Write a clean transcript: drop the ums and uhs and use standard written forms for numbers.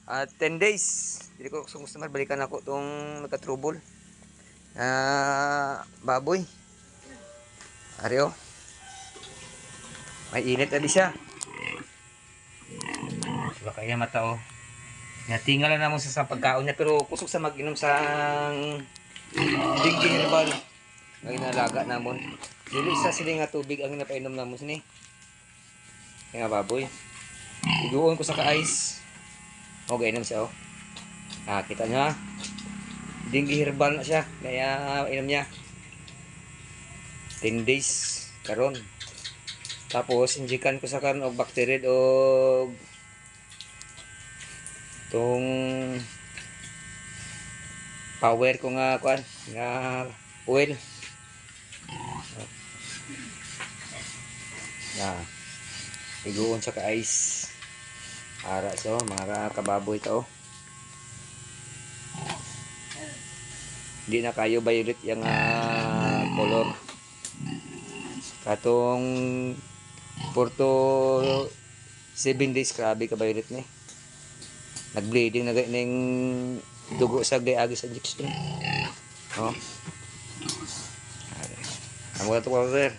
At 10 days. Dili ko gusto customer balikan ako tong nagka-trouble. Baboy. Areo. May init ali siya. Baka iya mata oh. Natingal na mo sa pagkaon niya pero kusog sa mag-inom sa dingking herbal. Ang inalaga namon. Dili sa sila nga tubig ang napainom namon sini. Kaya baboy. Iguon ko sa ka-ice. O gainom siya oh. Kita niya. Dingking herbal na siya. Kaya inom niya. 10 days karon. Tapos injikan ko sa karon og bacterid og tong power ko nga kuan nga oil. Iguon sa ka-ice. Ara so mga kababoy to. Hindi na kayo violet yung color. Katong 4 to 7 days grabe ka violet ni. Nag-bleeding na ning dugo sa agi sa injection. Oh. Amo to brother.